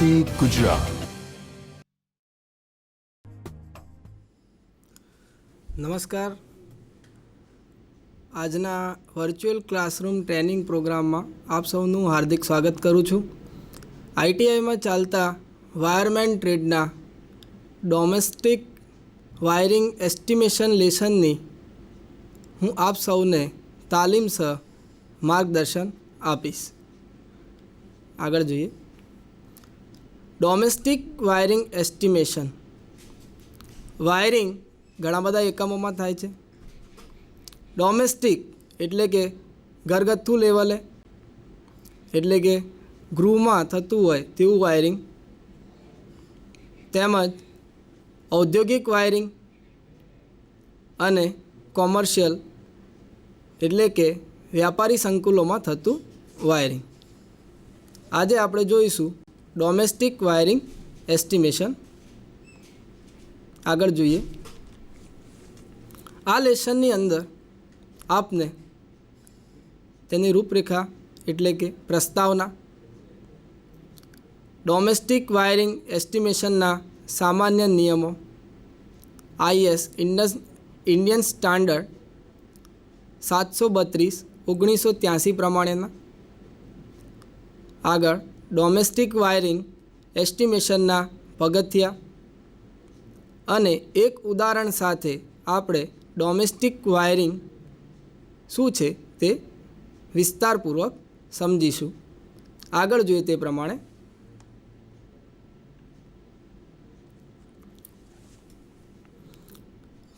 IIT Gujarat. નમસ્કાર. આજના virtual classroom training પ્રોગ્રામમાં આપ સૌનું હાર્દિક સ્વાગત કરું છું. આઈટીઆઈમાં ચાલતા વાયરમેન ટ્રેડના ડોમેસ્ટિક વાયરિંગ એસ્ટિમેશન લેસનની હું આપ સૌને તાલીમ સહ માર્ગદર્શન આપીશ. આગળ જોઈએ. Domestic wiring estimation. વાયરિંગ ઘણા બધા એકમોમાં થાય છે. ડોમેસ્ટિક એટલે કે ઘરગથ્થુ લેવલે, એટલે કે ગૃહમાં થતું હોય તેવું વાયરિંગ, તેમજ ઔદ્યોગિક વાયરિંગ અને કોમર્શિયલ એટલે કે વ્યાપારી સંકુલોમાં થતું વાયરિંગ. આજે આપણે જોઈશું ડોમેસ્ટિક વાયરિંગ એસ્ટિમેશન. આગળ જોઈએ. આ લેસનની અંદર આપને તેની રૂપરેખા એટલે કે પ્રસ્તાવના, ડોમેસ્ટિક વાયરિંગ એસ્ટિમેશનના સામાન્ય નિયમો, IS ઇન્ડિયન સ્ટાન્ડર્ડ 732/1983 પ્રમાણેના, આગળ ડોમેસ્ટિક વાયરિંગ એસ્ટિમેશનના પગથિયા અને એક ઉદાહરણ સાથે આપણે ડોમેસ્ટિક વાયરિંગ શું છે તે વિસ્તારપૂર્વક સમજીશું. આગળ જોઈએ તે પ્રમાણે.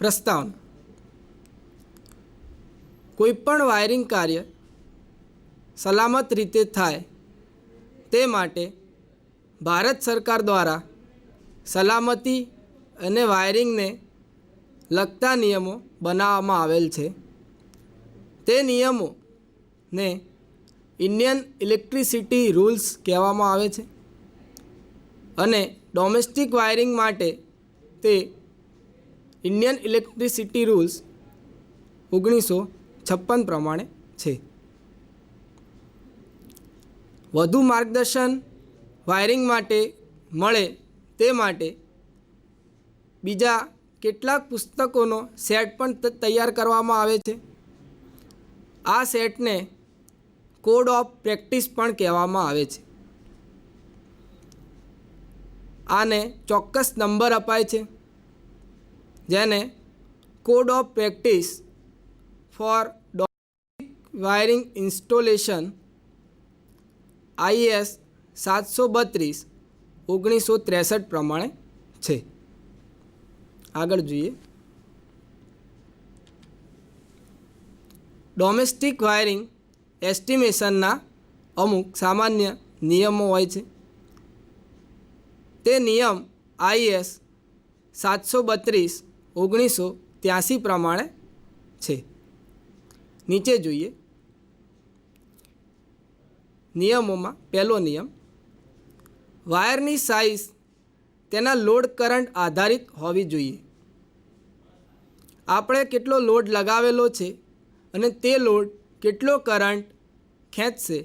પ્રસ્તાવના. કોઈપણ વાયરિંગ કાર્ય સલામત રીતે થાય તે માટે ભારત સરકાર દ્વારા સલામતી અને વાયરિંગને લગતા નિયમો બનાવવામાં આવેલ છે. તે નિયમોને ઇન્ડિયન ઇલેક્ટ્રિસિટી રૂલ્સ કહેવામાં આવે છે અને ડોમેસ્ટિક વાયરિંગ માટે તે ઇન્ડિયન ઇલેક્ટ્રિસિટી રૂલ્સ 1956 પ્રમાણે છે. વધુ માર્ગદર્શન વાયરિંગ માટે મળે તે માટે બીજા કેટલાક પુસ્તકોનો સેટ પણ તૈયાર કરવામાં આવે છે. આ સેટને કોડ ઓફ પ્રેક્ટિસ પણ કહેવામાં આવે છે. આને ચોક્કસ નંબર અપાય છે જેને code of practice for domestic wiring installation IS 732/1963 પ્રમાણે છે. આગળ જોઈએ. ડોમેસ્ટિક વાયરિંગ એસ્ટિમેશનના અમુક સામાન્ય નિયમો હોય છે. તે નિયમ IS 732/1983 પ્રમાણે છે. નીચે જોઈએ. નિયમોમાં પહેલો નિયમ, વાયરની સાઇઝ તેના લોડ કરંટ આધારિત હોવી જોઈએ. આપણે કેટલો લોડ લગાવેલો છે અને તે લોડ કેટલો કરંટ ખેંચશે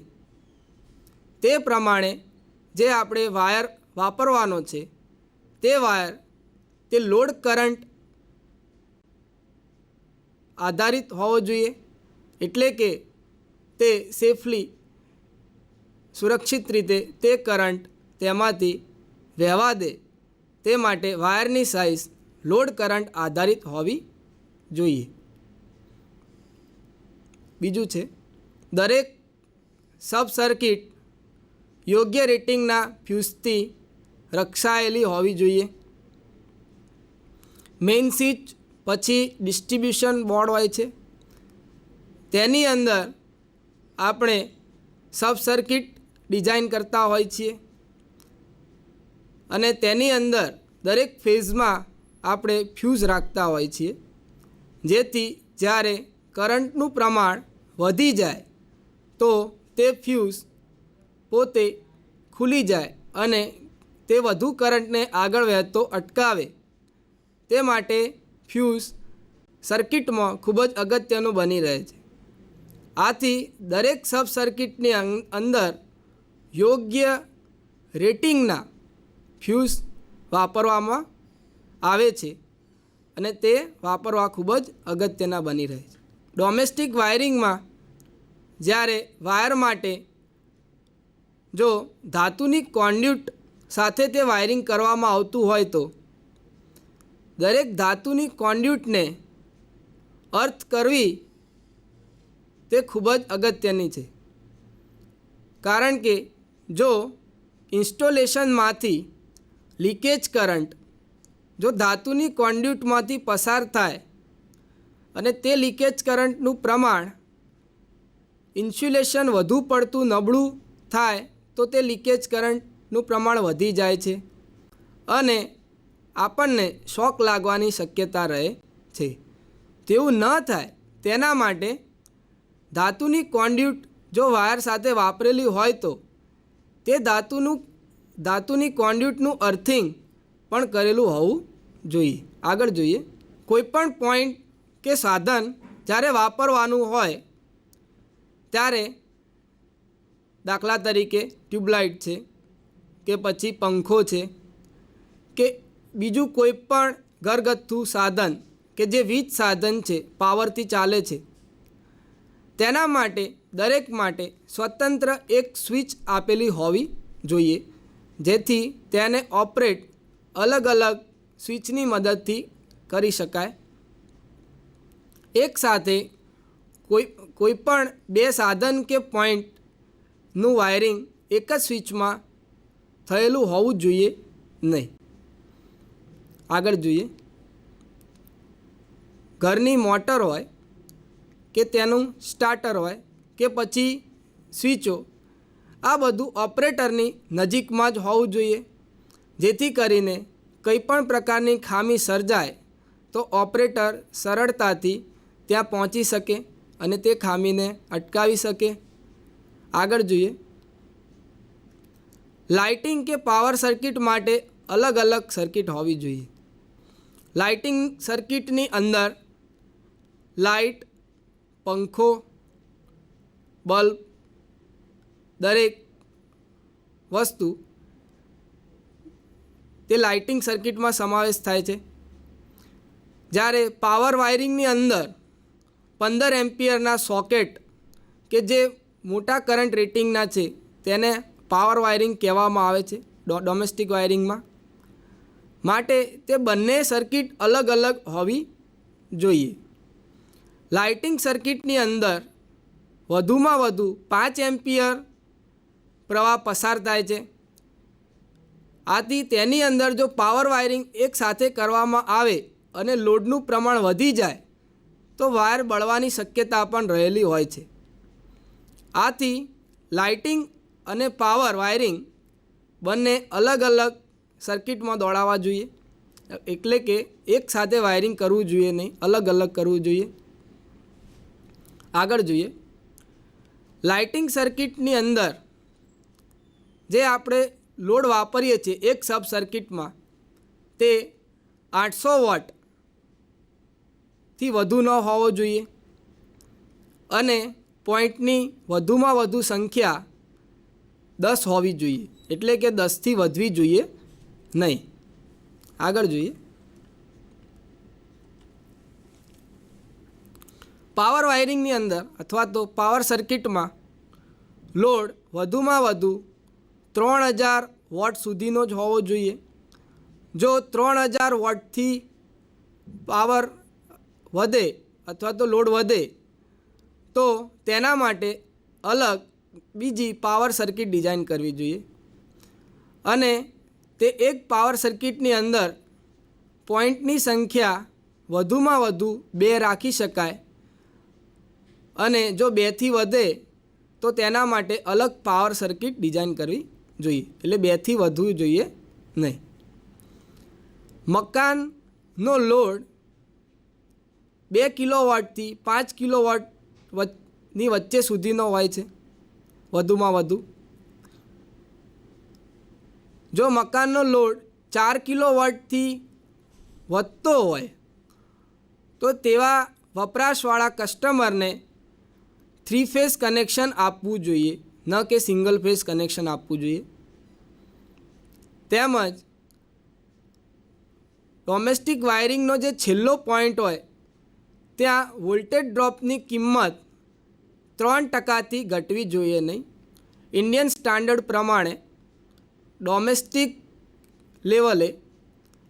તે પ્રમાણે જે આપણે વાયર વાપરવાનો છે તે વાયર તે લોડ કરંટ આધારિત હોવો જોઈએ. એટલે કે તે સેફલી સુરક્ષિત રીતે તે કરંટ તેમાંથી વહેવા દે તે માટે વાયરની સાઇઝ લોડ કરંટ આધારિત હોવી જોઈએ. બીજું છે, દરેક સબ સર્કિટ યોગ્ય રેટિંગના ફ્યુઝથી રક્ષાયેલી હોવી જોઈએ. મેઇન સ્વિચ પછી ડિસ્ટ્રીબ્યુશન બોર્ડ હોય છે, તેની અંદર આપણે સબ સર્કિટ ડિઝાઇન કરતા હોય છીએ અને તેની અંદર દરેક ફેઝમાં આપણે ફ્યુઝ રાખતા હોય છીએ, જેથી જ્યારે કરંટનું પ્રમાણ વધી જાય તો તે ફ્યુઝ પોતે ખુલી જાય અને તે વધુ કરંટને આગળ વહેતો અટકાવે તે માટે ફ્યુઝ સર્કિટમાં ખૂબ જ અગત્યનું બની રહે છે. આથી દરેક સબ સર્કિટની અંદર યોગ્ય રેટિંગના ફ્યુઝ વાપરવામાં આવે છે અને તે વાપરવા ખૂબ જ અગત્યના બની રહે છે. ડોમેસ્ટિક વાયરિંગમાં જ્યારે વાયર માટે જો ધાતુની કોન્ડ્યુટ સાથે તે વાયરિંગ કરવામાં આવતું હોય તો દરેક ધાતુની કોન્ડ્યુટને અર્થ કરવી તે ખૂબ જ અગત્યની છે, કારણ કે જો ઇન્સ્ટોલેશનમાંથી લીકેજ કરંટ જો ધાતુની કોન્ડ્યુટમાંથી પસાર થાય અને તે લીકેજ કરંટનું પ્રમાણ ઇન્સ્યુલેશન વધુ પડતું નબળું થાય તો તે લીકેજ કરંટનું પ્રમાણ વધી જાય છે અને આપણને શોક લાગવાની શક્યતા રહે છે. તેવું ન થાય તેના માટે ધાતુની કોન્ડ્યુટ જો વાયર સાથે વાપરેલી હોય તો તે ધાતુની કોન્ડ્યુટનું અર્થિંગ પણ કરેલું હોવું જોઈએ. આગળ જોઈએ. કોઈપણ પોઈન્ટ કે સાધન જ્યારે વાપરવાનું હોય ત્યારે દાખલા તરીકે ટ્યુબલાઇટ છે કે પછી પંખો છે કે બીજું કોઈ પણ ઘરગથ્થુ સાધન કે જે વીજ સાધન છે, પાવરથી ચાલે છે, તેના માટે દરેક માટે સ્વતંત્ર એક સ્વિચ આપેલી હોવી જોઈએ, જેથી તેને ઓપરેટ અલગ અલગ સ્વિચની મદદથી કરી શકાય. એક સાથે કોઈ પણ બે સાધન કે પોઈન્ટનું વાયરિંગ એક જ સ્વિચમાં થયેલું હોવું જોઈએ નહીં. આગળ જોઈએ. ઘરની મોટર હોય કે તેનું સ્ટાર્ટર હોય કે પછી સ્વિચો, આ બધું ઓપરેટરની નજીકમાં જ હોવું જોઈએ, જેથી કરીને કંઈ પણ પ્રકારની ખામી સર્જાય તો ઓપરેટર સરળતાથી ત્યાં પહોંચી શકે અને તે ખામીને અટકાવી શકે. આગળ જોઈએ. લાઇટિંગ કે પાવર સર્કિટ માટે અલગ અલગ સર્કિટ હોવી જોઈએ. લાઇટિંગ સર્કિટની અંદર લાઇટ, પંખો, બલ્બ, દરેક વસ્તુ તે લાઇટિંગ સર્કિટમાં સમાવેશ થાય છે. જ્યારે પાવર વાયરિંગની અંદર 15 એમ્પિયરના સોકેટ કે જે મોટા કરંટ રેટિંગના છે તેને પાવર વાયરિંગ કહેવામાં આવે છે ડોમેસ્ટિક વાયરિંગમાં. માટે તે બંને સર્કિટ અલગ અલગ હોવી જોઈએ. લાઇટિંગ સર્કિટની અંદર વધુમાં વધુ 5 એમ્પિયર પ્રવાહ પસાર થાય છે. આથી તેની અંદર જો પાવર વાયરિંગ એક સાથે કરવામાં આવે અને લોડનું પ્રમાણ વધી જાય તો વાયર બળવાની શક્યતા પણ રહેલી હોય છે. આથી લાઇટિંગ અને પાવર વાયરિંગ બંને અલગ અલગ સર્કિટમાં દોડાવવા જોઈએ, એટલે કે એક સાથે વાયરિંગ કરવું જોઈએ નહીં, અલગ અલગ કરવું જોઈએ. આગળ જોઈએ. લાઇટિંગ સર્કિટની અંદર જે આપણે લોડ વાપરીએ છીએ એક સબ સર્કિટમાં તે 800 વોટથી વધુ ન હોવો જોઈએ અને પોઈન્ટની વધુમાં વધુ સંખ્યા 10 હોવી જોઈએ, એટલે કે 10થી વધવી જોઈએ નહીં. આગળ જોઈએ. પાવર વાયરિંગની અંદર અથવા તો પાવર સર્કિટમાં લોડ વધુમાં વધુ 3000 વોટ સુધીનો જ હોવો જોઈએ. જો 3000 વોટથી પાવર વધે અથવા તો લોડ વધે તો તેના માટે અલગ બીજી પાવર સર્કિટ ડિઝાઇન કરવી જોઈએ અને તે એક પાવર સર્કિટની અંદર પોઈન્ટની સંખ્યા વધુમાં વધુ 2 રાખી શકાય અને જો 2થી વધે તો તેના માટે અલગ પાવર સર્કિટ ડિઝાઇન કરવી જોઈએ, એટલે 2થી વધવું જોઈએ નહીં. મકાનનો લોડ 2 કિલોવોટથી 5 કિલોવોટની વચ્ચે સુધીનો હોય છે વધુમાં વધુ. જો મકાનનો લોડ 4 કિલોવોટથી વધતો હોય તો તેવા વપરાશવાળા કસ્ટમરને 3 ફેઝ કનેક્શન આપવું જોઈએ, ન કે સિંગલ ફેઝ કનેક્શન આપવું જોઈએ. તેમજ ડોમેસ્ટિક વાયરિંગનો જે છેલ્લો પોઈન્ટ હોય ત્યાં વોલ્ટેજ ડ્રોપની કિંમત 3%થી ઘટવી જોઈએ નહીં. ઇન્ડિયન સ્ટાન્ડર્ડ પ્રમાણે ડોમેસ્ટિક લેવલે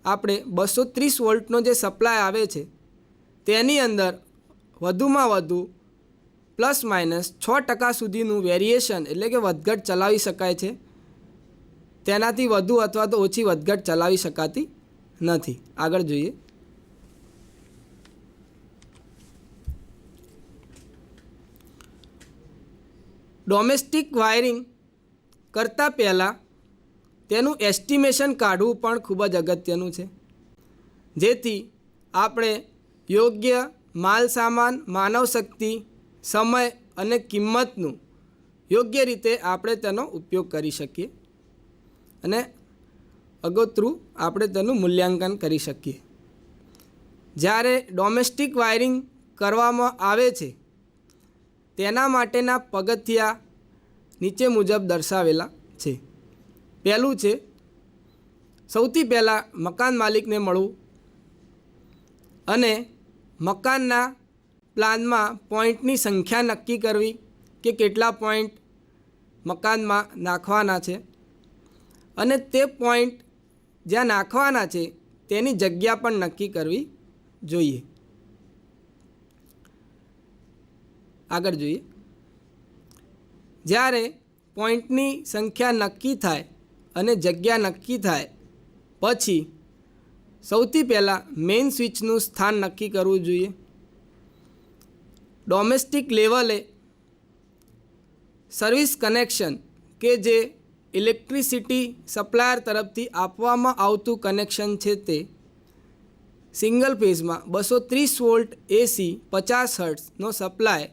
આપણે 230 વોલ્ટનો જે સપ્લાય આવે છે તેની અંદર વધુમાં વધુ ±6% સુધીનું વેરિએશન એટલે કે વધઘટ ચલાવી શકાય છે. તેનાથી વધુ અથવા તો ઓછી વધઘટ ચલાવી શકાતી નથી. આગળ જોઈએ. ડોમેસ્ટિક વાયરિંગ કરતાં પહેલાં તેનું એસ્ટિમેશન કાઢવું પણ ખૂબ જ અગત્યનું છે, જેથી આપણે યોગ્ય માલ સામાન, માનવ શક્તિ, સમય અને કિંમતનું યોગ્ય રીતે આપણે તેનો ઉપયોગ કરી શકીએ અને અગોતરું આપણે તેનું મૂલ્યાંકન કરી શકીએ. જ્યારે ડોમેસ્ટિક વાયરિંગ કરવામાં આવે છે તેના માટેના પગથિયા નીચે મુજબ દર્શાવેલા છે. પહેલું છે, સૌથી પહેલાં મકાન માલિકને મળવું અને મકાનના પ્લાનમાં પોઈન્ટની સંખ્યા નક્કી કરવી કે કેટલા પોઈન્ટ મકાનમાં નાખવાના છે અને તે પોઈન્ટ જ્યાં નાખવાના છે તેની જગ્યા પણ નક્કી કરવી જોઈએ. આગળ જોઈએ. જ્યારે પોઈન્ટની સંખ્યા નક્કી થાય અને જગ્યા નક્કી થાય પછી સૌથી પહેલાં મેઇન સ્વિચનું સ્થાન નક્કી કરવું જોઈએ. ડોમેસ્ટિક લેવલે સર્વિસ કનેક્શન કે જે ઇલેક્ટ્રિસિટી સપ્લાયર તરફથી આપવામાં આવતું કનેક્શન છે તે સિંગલ ફેઝમાં 230 વોલ્ટ એસી 50 હર્ટ્ઝનો સપ્લાય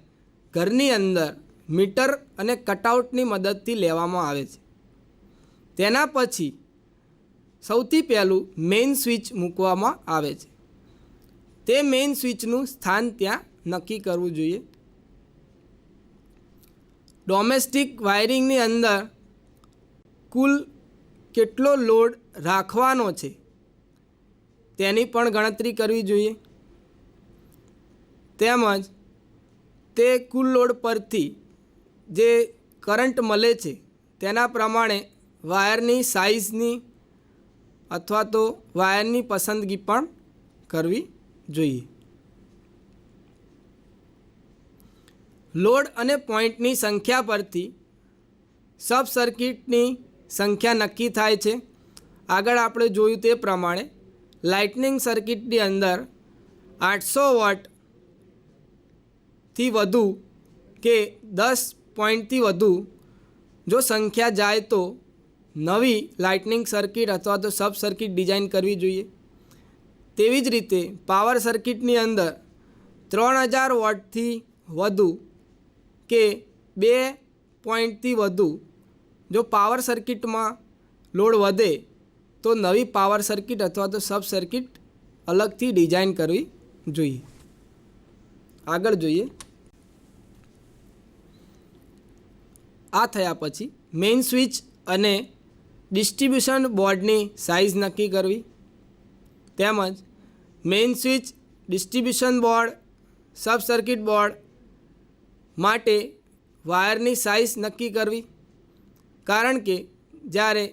ઘરની અંદર મીટર અને કટઆઉટની મદદથી લેવામાં આવે છે. તેના પછી સૌથી પહેલું મેઇન સ્વિચ મૂકવામાં આવે છે. તે મેઇન સ્વિચનું સ્થાન ત્યાં નક્કી કરવું જોઈએ. ડોમેસ્ટિક વાયરિંગની અંદર કુલ કેટલો લોડ રાખવાનો છે તેની પણ ગણતરી કરવી જોઈએ. તેમજ તે કુલ લોડ પરથી જે કરંટ મળે છે તેના પ્રમાણે વાયરની સાઇઝની અથવા તો વાયરની પસંદગી પણ કરવી જોઈએ. લોડ અને પોઈન્ટની સંખ્યા પરથી સબ સર્કિટની સંખ્યા નક્કી થાય છે. આગળ આપણે જોયું તે પ્રમાણે લાઇટનિંગ સર્કિટની અંદર 800 વોટથી વધુ કે 10 પોઈન્ટથી વધુ જો સંખ્યા જાય તો નવી લાઇટનિંગ સર્કિટ અથવા તો સબ સર્કિટ ડિઝાઇન કરવી જોઈએ. તેવી જ રીતે પાવર સર્કિટની અંદર 3000 વોટથી વધુ કે 2 પોઈન્ટથી વધુ જો પાવર સર્કિટમાં લોડ વધે તો નવી પાવર સર્કિટ અથવા તો સબ સર્કિટ અલગથી ડિઝાઇન કરવી જોઈએ. આગળ જોઈએ. આ થયા પછી મેઇન સ્વિચ અને ડિસ્ટ્રીબ્યુશન બોર્ડની સાઇઝ નક્કી કરવી તેમજ main switch, distribution board, sub circuit board માટે વાયરની સાઇઝ નક્કી કરવી. કારણ કે જ્યારે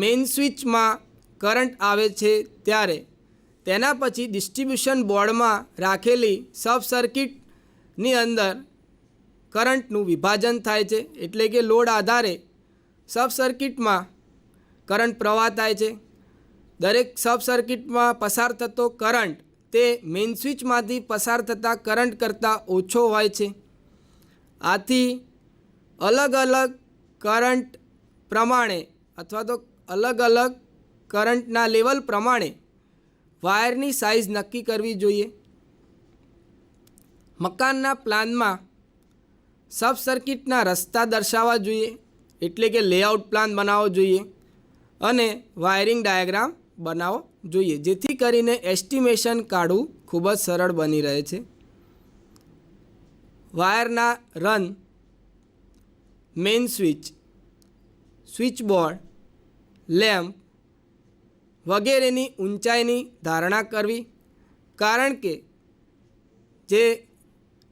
મેઇન સ્વિચમાં કરંટ આવે છે ત્યારે તેના પછી ડિસ્ટ્રીબ્યુશન બોર્ડમાં રાખેલી સબ સર્કિટની અંદર કરંટનું વિભાજન થાય છે. એટલે કે લોડ આધારે સબ સર્કિટમાં કરંટ પ્રવાહ થાય છે. દરેક સબ સર્કિટમાં પસાર થતો કરંટ તે મેઇન સ્વિચમાંથી પસાર થતા કરંટ કરતાં ઓછો હોય છે. આથી અલગ અલગ કરંટ પ્રમાણે અથવા તો અલગ અલગ કરંટના લેવલ પ્રમાણે વાયરની સાઇઝ નક્કી કરવી જોઈએ. મકાનના પ્લાનમાં સબ સર્કિટના રસ્તા દર્શાવવા જોઈએ એટલે કે લેઆઉટ પ્લાન બનાવવો જોઈએ અને વાયરિંગ ડાયાગ્રામ બનાવવો જોઈએ, જેથી કરીને એસ્ટિમેશન કાઢવું ખૂબ જ સરળ બની રહે છે. વાયરના run, main switch, switch board, lamp, વગેરેની ઊંચાઈની ધારણા કરવી, કારણ કે જે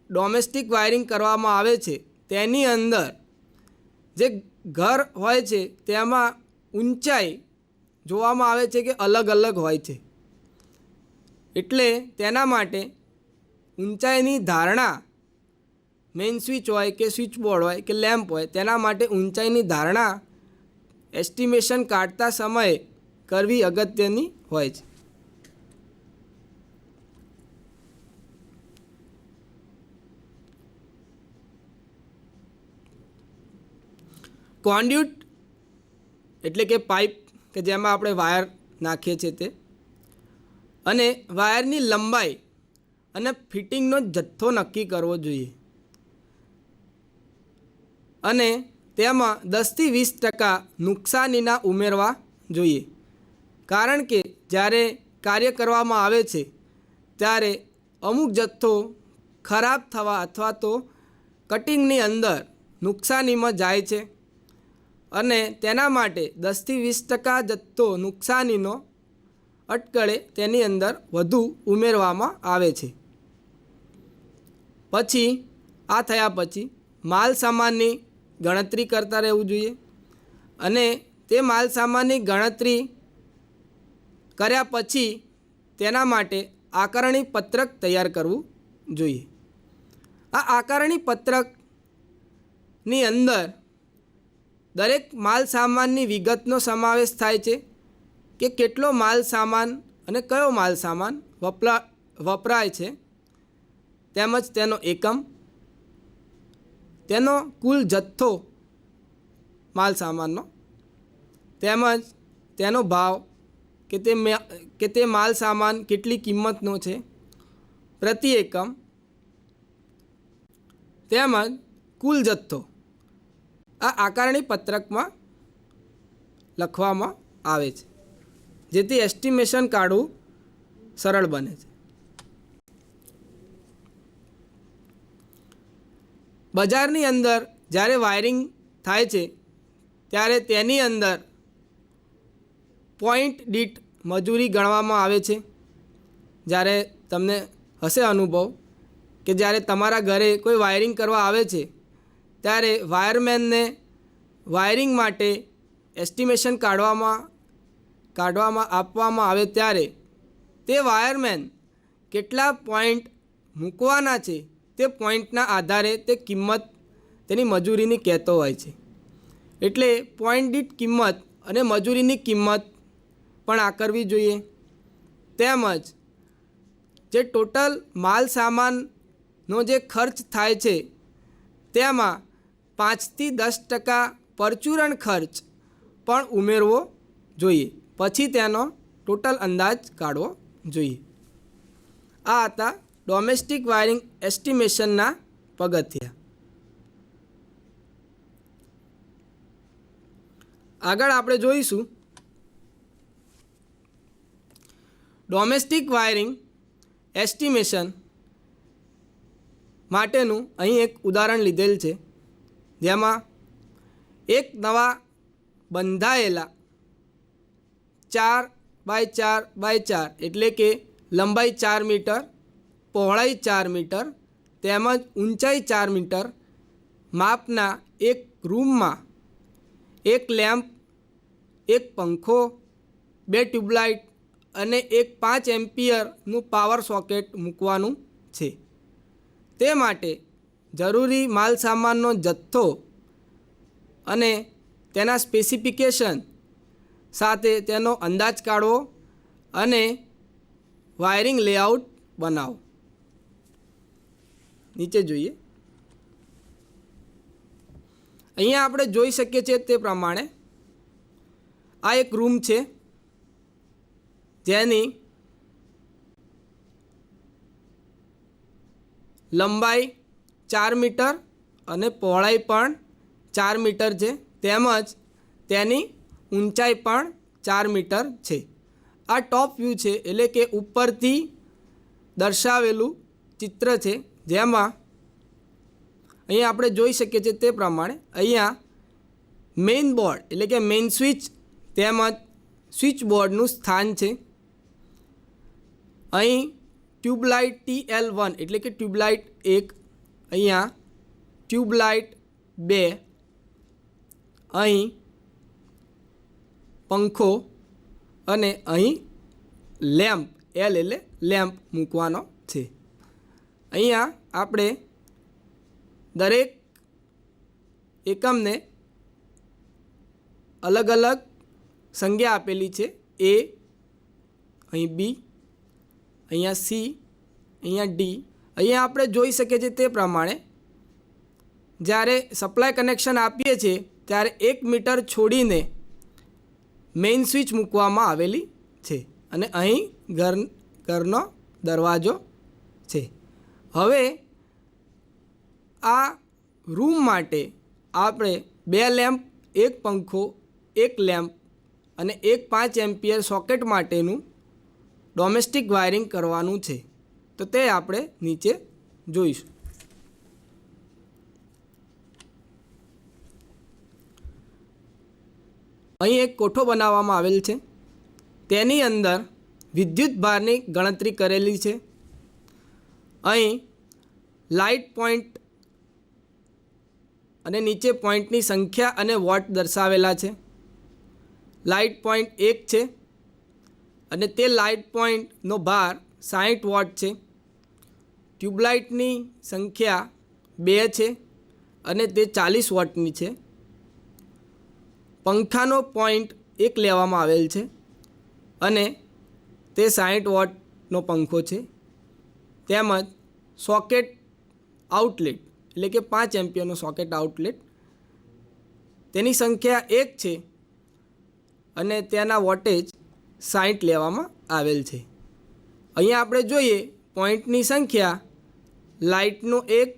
ડોમેસ્ટિક વાયરિંગ કરવામાં આવે છે તેની અંદર જે ઘર હોય છે તેમાં ઊંચાઈ જોવામાં આવે છે કે અલગ અલગ હોય છે, એટલે તેના માટે ઊંચાઈની ધારણા મેઇન સ્વિચ હોય કે સ્વિચ બોર્ડ હોય કે લેમ્પ હોય તેના માટે ઊંચાઈની ધારણા એસ્ટિમેશન કાઢતા સમયે કરવી અગત્યની હોય છે. કોન્ડ્યુટ એટલે કે પાઇપ કે જેમાં આપણે વાયર નાખીએ છીએ તે, અને વાયરની લંબાઈ અને ફિટિંગનો જથ્થો નક્કી કરવો જોઈએ, અને તેમાં 10થી 20% નુકસાનીના ઉમેરવા જોઈએ, કારણ કે જ્યારે કાર્ય કરવામાં આવે છે ત્યારે અમુક જથ્થો ખરાબ થવા અથવા તો કટિંગની અંદર નુકસાનીમાં જાય છે, અને તેના માટે 10થી 20% જથ્થો નુકસાનીનો અટકળે તેની અંદર વધુ ઉમેરવામાં આવે છે. પછી આ થયા પછી માલ સામાનની ગણતરી કરતા રહેવું જોઈએ, અને તે માલ સામાનની ગણતરી કર્યા પછી તેના માટે આકારણી પત્રક તૈયાર કરવું જોઈએ. આ આકારણી પત્રકની અંદર દરેક માલ સામાનની વિગતનો સમાવેશ થાય છે કે કેટલો માલ સામાન અને કયો માલ સામાન વપરાય છે, તેમજ તેનો એકમ, તેનો કુલ જથ્થો માલ સામાનનો, તેમજ તેનો ભાવ કે તે માલ સામાન કેટલી કિંમતનો છે પ્રતિ એકમ, તેમજ કુલ જથ્થો આ આકારણી પત્રકમાં લખવામાં આવે છે, જેથી એસ્ટિમેશન કાઢવું સરળ બને છે. બજારની અંદર જ્યારે વાયરિંગ થાય છે ત્યારે તેની અંદર પોઈન્ટ દીઠ મજૂરી ગણવામાં આવે છે. જ્યારે તમને હશે અનુભવ કે જ્યારે તમારા ઘરે કોઈ વાયરિંગ કરવા આવે છે ત્યારે વાયરમેનને વાયરિંગ માટે એસ્ટિમેશન કાઢવામાં આપવામાં આવે ત્યારે તે વાયરમેન કેટલા પોઈન્ટ મૂકવાના છે તે પોઈન્ટના આધારે તે કિંમત તેની મજૂરીની કહેતો હોય છે. એટલે પોઈન્ટ દીઠ કિંમત અને મજૂરીની કિંમત પણ આકરવી જોઈએ. તેમજ જે ટોટલ માલ સામાનનો જે ખર્ચ થાય છે તેમાં 5થી 10% પરચુરણ ખર્ચ પણ ઉમેરવો જોઈએ, પછી તેનો ટોટલ અંદાજ કાઢવો જોઈએ. આ હતા ડોમેસ્ટિક વાયરિંગ એસ્ટિમેશનના પગથિયા. આગળ આપણે જોઈશું ડોમેસ્ટિક વાયરિંગ એસ્ટિમેશન માટેનું અહીં એક ઉદાહરણ લીધેલ છે, જેમાં એક નવા બંધાયેલા 4x4x4 એટલે કે લંબાઈ 4 મીટર, પહોળાઈ 4 મીટર તેમજ ઊંચાઈ 4 મીટર માપના એક રૂમમાં એક લેમ્પ, એક પંખો, 2 ટ્યુબલાઇટ અને એક 5 એમ્પિયરનું પાવર સોકેટ મૂકવાનું છે. તે માટે જરૂરી માલ સામાનનો જથ્થો અને તેના સ્પેસિફિકેશન સાથે તેનો અંદાજ કાઢવો અને વાયરિંગ લેઆઉટ બનાવો. નીચે જોઈએ. અહીંયા આપણે જોઈ શકીએ છીએ તે પ્રમાણે આ એક રૂમ છે, જેની લંબાઈ 4 મીટર અને પહોળાઈ પણ 4 મીટર છે, તેમજ તેની ઊંચાઈ પણ 4 મીટર છે. આ ટોપ વ્યૂ છે, એટલે કે ઉપરથી દર્શાવેલું ચિત્ર છે, જેમાં અહીંયા આપણે જોઈ શકીએ છીએ તે પ્રમાણે અહીંયા મેઇન બોર્ડ એટલે કે મેઇન સ્વિચ તેમજ સ્વિચ બોર્ડનું સ્થાન છે. અહીં ટ્યુબલાઇટ TL1 એટલે કે ટ્યુબલાઇટ 1, અહીંયા ટ્યુબલાઇટ 2, અહીં પંખો અને અહીં લેમ્પ L એટલે લેમ્પ મૂકવાનો છે. અહીંયા આપણે દરેક એકમને અલગ અલગ સંજ્ઞા આપેલી છે. A, અહીં B, અહીંયા C, અહીંયા D. અહીંયા આપણે જોઈ શકીએ છીએ તે પ્રમાણે જ્યારે સપ્લાય કનેક્શન આપીએ છીએ ત્યારે 1 મીટર છોડીને મેઇન સ્વિચ મૂકવામાં આવેલી છે અને અહીં ઘરનો દરવાજો છે. હવે આ રૂમ માટે આપણે 2 લેમ્પ, 1 પંખો, 1 લેમ્પ અને 1 5 એમ્પિયર સોકેટ માટેનું ડોમેસ્ટિક વાયરિંગ કરવાનું છે. તો તે આપણે નીચે જોઈશું. અહીં એક કોઠો બનાવવામાં આવેલ છે. તેની અંદર વિદ્યુત ભારની ગણતરી કરેલી છે. અહીં લાઇટ પોઈન્ટ અને નીચે પોઈન્ટની સંખ્યા અને વોટ દર્શાવેલા છે. લાઇટ પોઈન્ટ 1 છે અને તે લાઇટ પોઈન્ટનો ભાર 60 વોટ છે. ટ્યુબલાઇટની સંખ્યા 2 છે અને તે 40 વોટની છે. પંખાનો પોઈન્ટ 1 લેવામાં આવેલ છે અને તે 60 વોટનો પંખો છે. તેમજ સોકેટ આઉટલેટ એટલે કે 5 એમ્પિયરનો સોકેટ આઉટલેટ, તેની સંખ્યા 1 છે અને તેના વોટેજ 60 લેવામાં આવેલ છે. અહીંયા આપણે જોઈએ પોઈન્ટની સંખ્યા, લાઇટનો 1,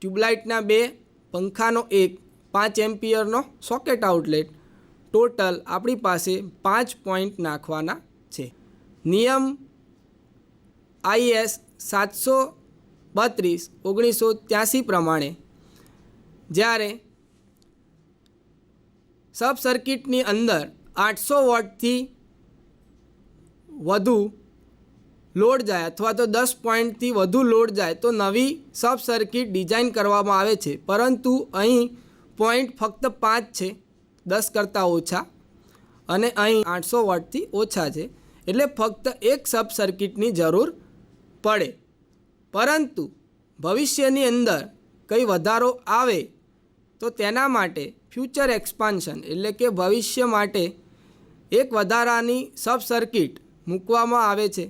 ટ્યુબલાઇટના 2, પંખાનો 1, 5 એમ્પિયરનો સોકેટ આઉટલેટ, ટોટલ આપણી પાસે 5 પોઈન્ટ નાખવાના છે. નિયમ IS 732/1983 પ્રમાણે જ્યારે સબ સર્કિટની અંદર 800 વોટથી વધુ લોડ જાય અથવા તો 10 પોઈન્ટથી વધુ લોડ જાય તો નવી સબ સર્કિટ ડિઝાઇન કરવામાં આવે છે. પરંતુ અહીં પોઈન્ટ ફક્ત 5 છે, 10 કરતાં ઓછા, અને અહીં 800 વોટથી ઓછા છે. એટલે ફક્ત એક સબ સર્કિટની જરૂર પડે. પરંતુ ભવિષ્યની અંદર કંઈ વધારો આવે તો તેના માટે ફ્યુચર એક્સપાન્શન એટલે કે ભવિષ્ય માટે એક વધારાની સબ સર્કિટ મૂકવામાં આવે છે.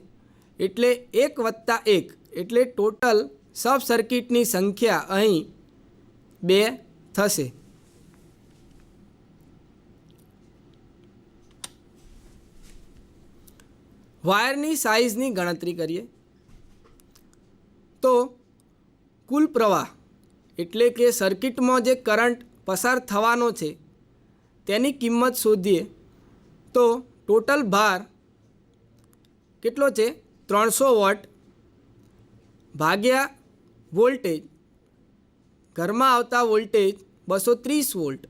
એટલે 1+1 એટલે ટોટલ સબ સર્કિટની સંખ્યા અહીં 2 થશે. વાયરની સાઇઝની ગણતરી કરીએ તો કુલ પ્રવાહ એટલે કે સર્કિટમાં જે કરંટ પસાર થવાનો છે તેની કિંમત શોધીએ તો ટોટલ ભાર કેટલો છે? 300 વોટ ભાગ્યા વોલ્ટેજ, ઘરમાં આવતા વોલ્ટેજ 230 વોલ્ટ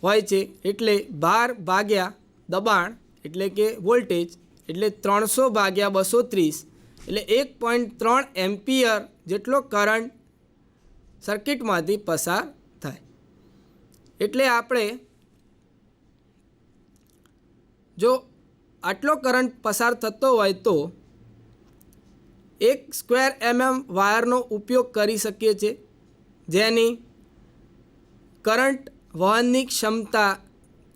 હોય છે. એટલે ભાર ભાગ્યા દબાણ એટલે કે વોલ્ટેજ એટલે 300 ભાગ્યા 230 એટલે 1.3 એમ્પિયર જેટલો કરંટ સર્કિટમાંથી પસાર થાય. એટલે આપણે જો આટલો કરંટ પસાર થતો હોય તો 1 સ્ક્વેર mm વાયરનો ઉપયોગ કરી શકીએ છીએ, જેની કરંટ વહનની ક્ષમતા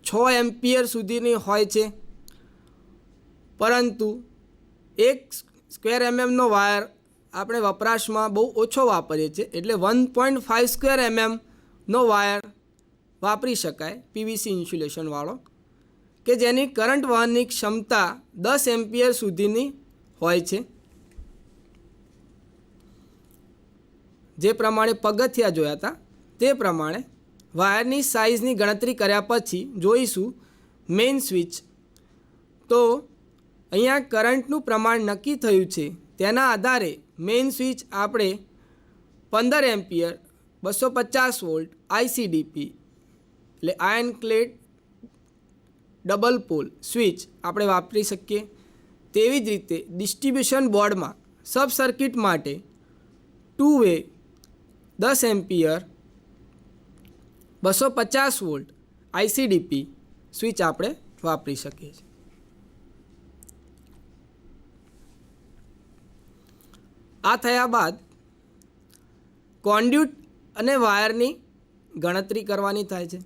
6 એમ્પિયર સુધીની હોય છે. પરંતુ 1 સ્ક્વેર mmનો વાયર આપણે વપરાશમાં બહુ ઓછો વાપરીએ છીએ. એટલે 1.5 સ્ક્વેર mmનો વાયર વાપરી શકાય, PVC ઇન્સ્યુલેશનવાળો, કે જેની કરંટ વહનની ક્ષમતા 10 એમ્પિયર સુધીની હોય છે. જે પ્રમાણે પગથિયા જોયા હતા તે પ્રમાણે વાયરની સાઇઝની ગણતરી કર્યા પછી જોઈશું મેઇન સ્વિચ. તો અહીંયા કરંટનું પ્રમાણ નક્કી થયું છે, તેના આધારે મેઇન સ્વિચ આપણે 15 એમ્પિયર 250 વોલ્ટ ICDP એટલે iron clad double pole switch આપણે વાપરી શકીએ. તેવી જ રીતે ડિસ્ટ્રીબ્યુશન બોર્ડમાં સબ સર્કિટ માટે 2 way 10 ampere 250 volt ICDP switch આપણે વાપરી શકીએ છીએ. આ થયા બાદ કોન્ડ્યુટ અને વાયરની ગણતરી કરવાની થાય છે.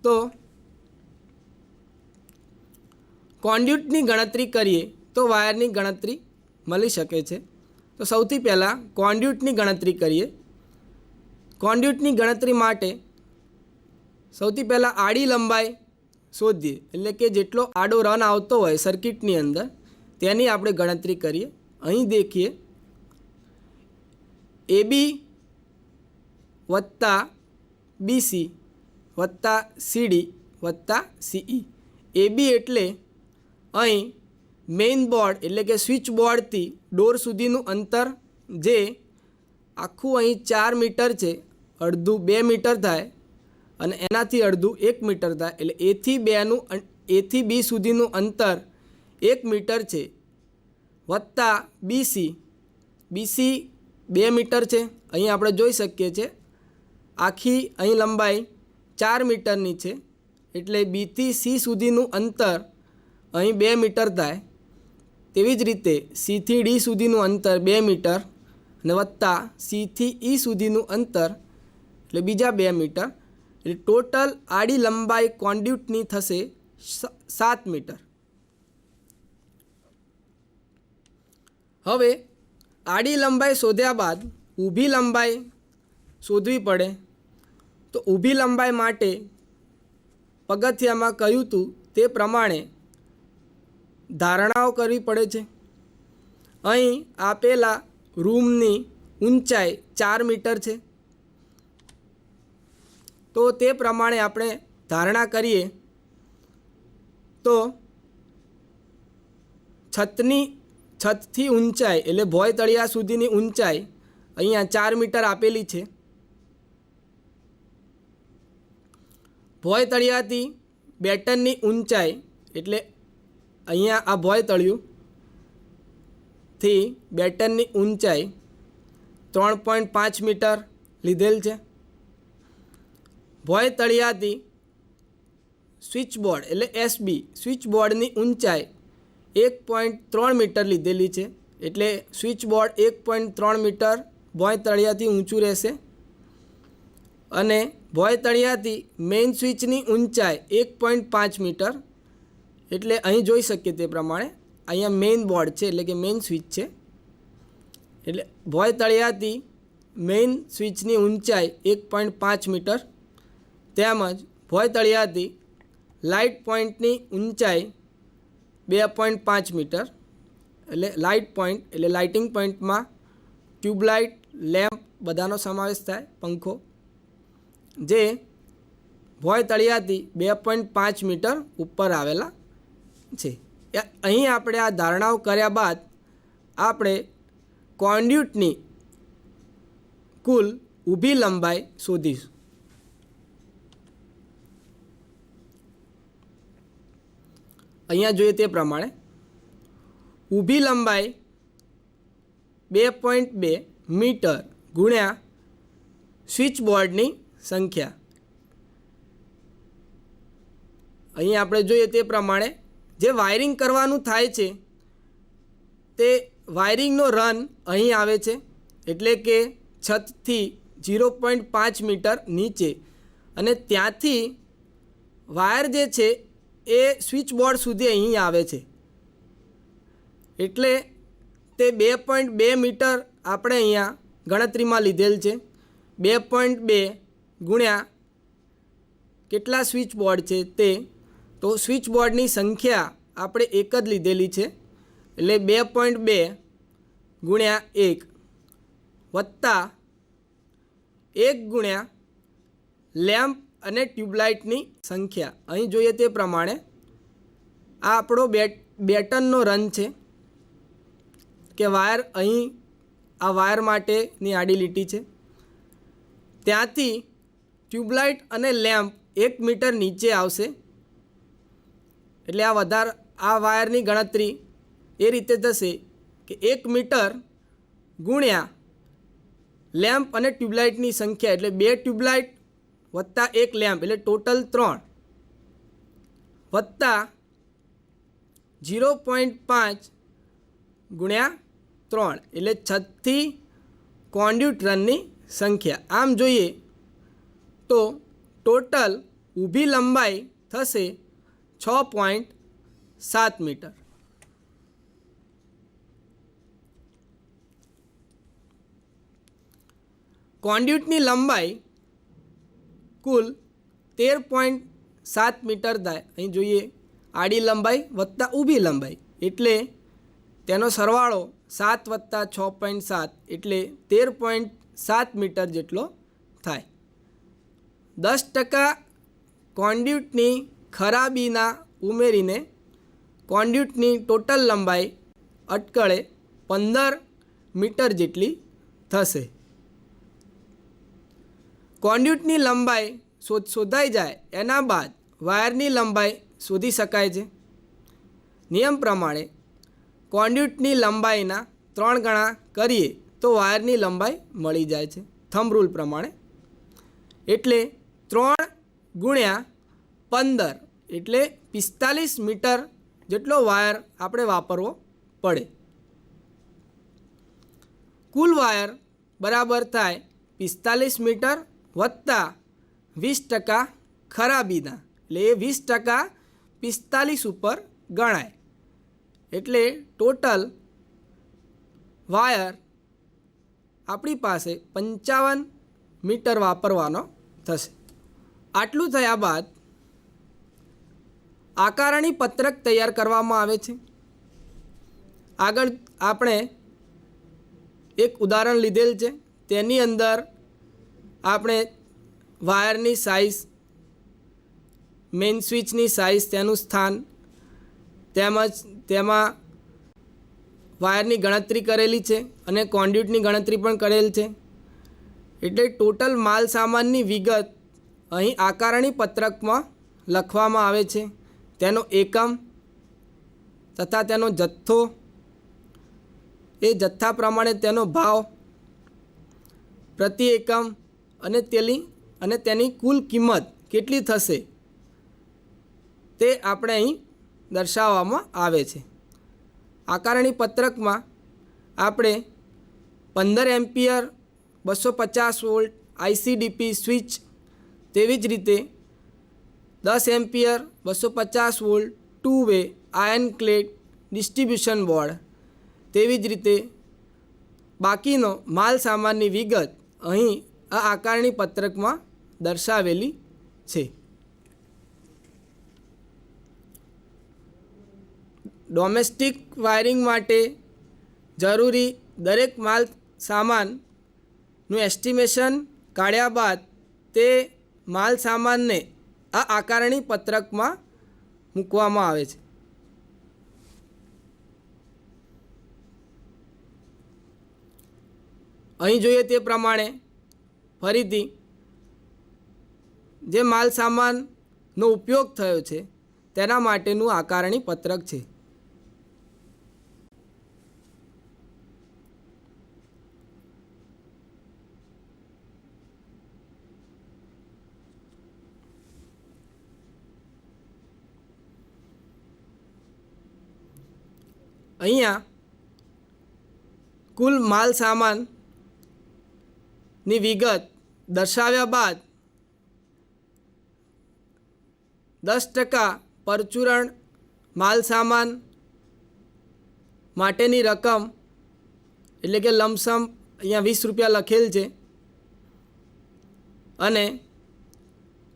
તો કોન્ડ્યુટની ગણતરી કરીએ તો વાયરની ગણતરી મળી શકે છે. તો સૌથી પહેલાં કોન્ડ્યુટની ગણતરી કરીએ. કોન્ડ્યુટની ગણતરી માટે સૌથી પહેલાં આડી લંબાઈ શોધીએ, એટલે કે જેટલો આડો રન આવતો હોય સર્કિટની અંદર તેની આપણે ગણતરી કરીએ. અહીં દેખીએ AB વત્તા BC વત્તા CD વત્તા CE. AB એટલે અહીં મેઇન બોર્ડ એટલે કે સ્વિચ બોર્ડથી ડોર સુધીનું અંતર, જે આખું અહીં 4 મીટર છે, અડધું 2 મીટર થાય અને એનાથી અડધું 1 મીટર થાય, એટલે A થી B સુધીનું અંતર 1 મીટર છે, વત્તા BC 2 મીટર છે. અહીં આપણે જોઈ શકીએ છીએ આખી અહીં લંબાઈ 4 મીટરની છે, એટલે B થી C સુધીનું અંતર અહીં 2 મીટર થાય. તેવી જ રીતે C થી D સુધીનું અંતર 2 મીટર અને વત્તા C થી E સુધીનું અંતર એટલે બીજા 2 મીટર, એટલે ટોટલ આડી લંબાઈ કોન્ડ્યુટની થશે 7 મીટર. હવે આડી લંબાઈ શોધ્યા બાદ ઊભી લંબાઈ શોધવી પડે. તો ઊભી લંબાઈ માટે પગથિયામાં કહ્યું હતું તે પ્રમાણે ધારણાઓ કરવી પડે છે. અહીં આપેલા રૂમની ઊંચાઈ 4 મીટર છે. તો તે પ્રમાણે આપણે ધારણા કરીએ તો છતથી ઊંચાઈ એટલે ભોંય તળિયા સુધીની ઊંચાઈ અહીંયા 4 મીટર આપેલી છે. ભોંય તળિયાથી બેટનની ઊંચાઈ એટલે અહીંયા આ ભોંય તળિયુંથી બેટનની ઊંચાઈ 3.5 મીટર લીધેલ છે. ભોંય તળિયાથી સ્વિચ બોર્ડ એટલે SB સ્વિચ બોર્ડની ઊંચાઈ 1.3 મીટર લીધેલી છે, એટલે સ્વિચ બોર્ડ 1.3 મીટર ભોંય તળિયાથી ઊંચું રહેશે. અને ભોંય તળિયાથી મેઇન સ્વિચની ઊંચાઈ 1.5 મીટર, એટલે અહીં જોઈ શકીએ તે પ્રમાણે અહીંયા મેઇન બોર્ડ છે એટલે કે મેઇન સ્વિચ છે, એટલે ભોંય તળિયાથી મેઇન સ્વિચની ઊંચાઈ 1.5 મીટર, તેમજ ભોંય તળિયાથી લાઇટ પોઈન્ટની ઊંચાઈ 2.5 મીટર. એટલે લાઇટ પોઈન્ટ એટલે લાઇટિંગ પોઈન્ટમાં ટ્યુબલાઇટ, લેમ્પ બધાનો સમાવેશ થાય, પંખો, જે ભોંય તળિયાથી 2.5 મીટર ઉપર આવેલા છે. અહીં આપણે આ ધારણાઓ કર્યા બાદ આપણે કોન્ડ્યુટની કુલ ઊભી લંબાઈ શોધીશું. અહીંયા જોઈએ તે પ્રમાણે ઊભી લંબાઈ 2.2 મીટર ગુણ્યા સ્વિચ બોર્ડની સંખ્યા. અહીં આપણે જોઈએ તે પ્રમાણે જે વાયરિંગ કરવાનું થાય છે તે વાયરિંગનો રન અહીં આવે છે, એટલે કે છતથી 0.5 મીટર નીચે, અને ત્યાંથી વાયર જે છે એ સ્વિચ બોર્ડ સુધી અહીં આવે છે, એટલે તે 2.2 મીટર આપણે અહીંયા ગણતરીમાં લીધેલ છે. 2.2 ગુણ્યા કેટલા સ્વિચ બોર્ડ છે તે, તો સ્વિચ બોર્ડની સંખ્યા આપણે એક જ લીધેલી છે, એટલે 2.2 ગુણ્યા 1 વત્તા 1 ગુણ્યા લેમ્પ અને ટ્યુબલાઇટની સંખ્યા. અહીં જોઈએ તે પ્રમાણે આ આપણો બેટનનો રન છે કે વાયર અહીં આ વાયર માટેની આડી લીટી છે, ત્યાંથી ટ્યુબલાઇટ અને લેમ્પ 1 મીટર નીચે આવશે, એટલે આ વાયરની ગણતરી એ રીતે થશે કે 1 મીટર ગુણ્યા લેમ્પ અને ટ્યુબલાઇટની સંખ્યા, એટલે 2 ટ્યુબલાઇટ વત્તા 1 લેમ્પ એટલે ટોટલ 3 વત્તા 0.5 ગુણ્યા 3 એટલે 6 કોન્ડ્યુટ રનની સંખ્યા. આમ જોઈએ તો ટોટલ ઊભી લંબાઈ થશે 6.7 મીટર. કોન્ડ્યુટની લંબાઈ કુલ 13.7 મીટર થાય. અહીં જોઈએ આડી લંબાઈ વત્તા ઊભી લંબાઈ એટલે તેનો સરવાળો 7 વત્તા 6.7 એટલે 13.7 મીટર જેટલો થાય. 10% કોન્ડ્યુટની ખરાબીના ઉમેરીને કોન્ડ્યુટની ટોટલ લંબાઈ અટકળે 15 મીટર જેટલી થશે. કોન્ડ્યુટની લંબાઈ શોધાઈ જાય એના બાદ વાયરની લંબાઈ શોધી શકાય છે. નિયમ પ્રમાણે કોન્ડ્યુટની લંબાઈના 3 ગણા કરીએ તો વાયરની લંબાઈ મળી જાય છે થંબ રૂલ પ્રમાણે. એટલે 3 ગુણ્યા 15 એટલે 45 મીટર જેટલો વાયર આપણે વાપરવો પડે. કુલ વાયર બરાબર થાય 45 મીટર વત્તા 20% ખરાબીના, એટલે એ 20% 45 ઉપર ગણાય. એટલે ટોટલ વાયર આપણી પાસે 55 મીટર વાપરવાનો થશે. આટલું થયા બાદ આકારણી પત્રક તૈયાર કરવામાં આવે છે. આગળ આપણે એક ઉદાહરણ લીધેલ છે. તેની અંદર આપણે વાયરની સાઇઝ, મેઇન સ્વિચની સાઇઝ, તેનું સ્થાન તેમજ તેમાં વાયરની ગણતરી કરેલી છે અને કોન્ડ્યુટની ગણતરી પણ કરેલ છે. એટલે ટોટલ માલ સામાનની વિગત અહીં આકારણી પત્રકમાં લખવામાં આવે છે. તેનો એકમ તથા તેનો જથ્થો, એ જથ્થા પ્રમાણે તેનો ભાવ પ્રતિ એકમ અને તેની કુલ કિંમત કેટલી થશે તે આપણે અહીં દર્શાવવામાં આવે છે. આકારણી પત્રકમાં આપણે 15 એમ્પિયર 250 વોલ્ટ આઈસીડીપી સ્વિચ, તેવી જ રીતે 10 ampere 250 volt 2 way iron clad distribution board, તેવી જ રીતે બાકીનો માલ સામાનની વિગત અહીં આ આકારણી પત્રકમાં દર્શાવેલી છે. ડોમેસ્ટિક વાયરિંગ માટે જરૂરી દરેક માલ સામાનનું એસ્ટિમેશન કાઢ્યા બાદ તે માલ સામાનને આ આકારણી પત્રકમાં મૂકવામાં આવે છે. અહીં જોઈએ તે પ્રમાણે ફરીથી જે માલ સામાનનો ઉપયોગ થયો છે તેના માટેનું આકારણી પત્રક છે. અહીંયા કુલ માલ સામાનની વિગત દર્શાવ્યા બાદ 10% પરચુરણ માલ સામાન માટેની રકમ, એટલે કે લમસમ અહીંયા 20 રૂપિયા લખેલ છે, અને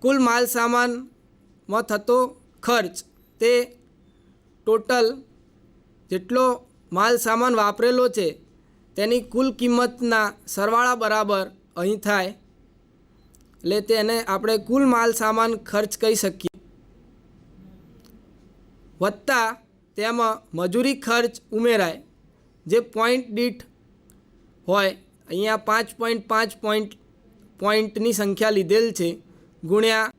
કુલ માલ સામાનમાં થતો ખર્ચ તે ટોટલ જેટલો માલ સામાન વાપરેલો છે તેની કુલ કિંમતના સરવાળા બરાબર અહીં થાય. એટલે તેને આપણે કુલ માલ સામાન ખર્ચ કહી શકીએ. વત્તા તેમાં મજૂરી ખર્ચ ઉમેરાય જે પોઈન્ટ દીઠ હોય. અહીંયા 5.5 પોઈન્ટની સંખ્યા લીધેલ છે, ગુણ્યા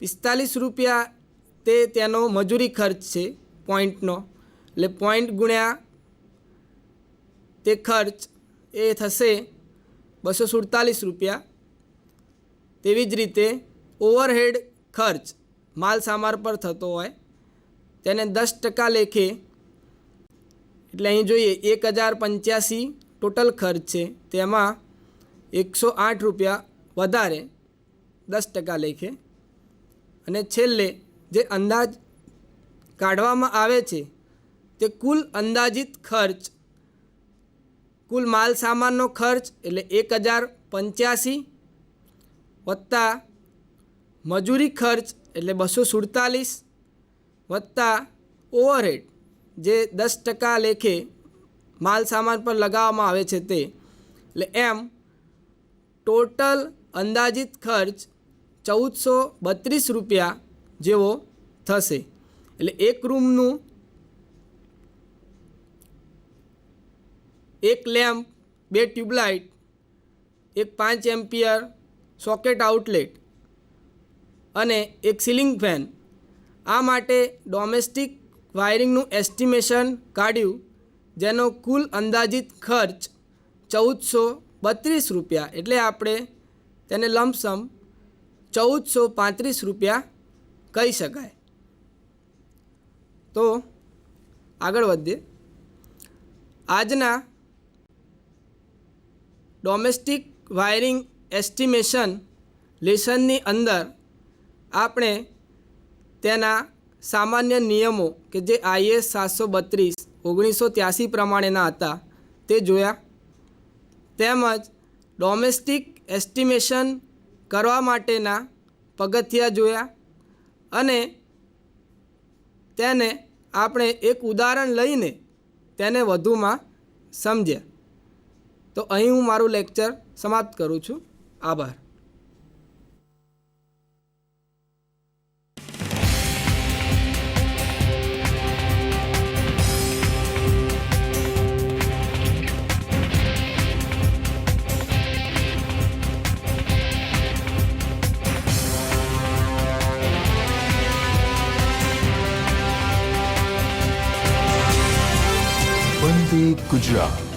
45 રૂપિયા તે તેનો મજૂરી ખર્ચ છે પોઈન્ટનો, એટલે પોઈન્ટ ગુણ્યા તે ખર્ચ એ થશે 247 રૂપિયા. તેવી જ રીતે ઓવરહેડ ખર્ચ માલ સામાન પર થતો હોય તેને 10% લેખે, એટલે અહીં જોઈએ 1085 ટોટલ ખર્ચ છે, તેમાં 108 રૂપિયા વધારે 10% લેખે. અને છેલ્લે જે અંદાજ કાઢવામાં આવે છે તે કુલ અંદાજિત ખર્ચ, કુલ માલ સામાનનો ખર્ચ એટલે 1085 વત્તા મજૂરી ખર્ચ એટલે 247 વત્તા ઓવરહેડ જે 10% લેખે માલ સામાન પર લગાવવામાં આવે છે તે, એટલે એમ ટોટલ અંદાજિત ખર્ચ 1432 રૂપિયા જેવો થશે. એટલે એક રૂમનું એક લેમ્પ, 2 ટ્યુબલાઇટ, એક 5 એમ્પિયર સોકેટ આઉટલેટ અને એક સીલિંગ ફેન, આ માટે ડોમેસ્ટિક વાયરિંગનું એસ્ટિમેશન કાઢ્યું, જેનો કુલ અંદાજિત ખર્ચ 1432 રૂપિયા, એટલે આપણે તેને લમસમ 1435 રૂપિયા કહી શકાય. તો આગળ વધીએ. આજના ડોમેસ્ટિક વાયરિંગ એસ્ટિમેશન લેસનની અંદર આપણે તેના સામાન્ય નિયમો કે જે IS 732 1983 પ્રમાણેના હતા તે જોયા, તેમજ ડોમેસ્ટિક એસ્ટિમેશન કરવા માટેના પગથિયા જોયા અને તેને આપણે એક ઉદાહરણ લઈને તેને વધુમાં સમજ્યા. તો અહીં હું મારું લેક્ચર સમાપ્ત કરું છું. આભાર. વંદે ગુજરાત.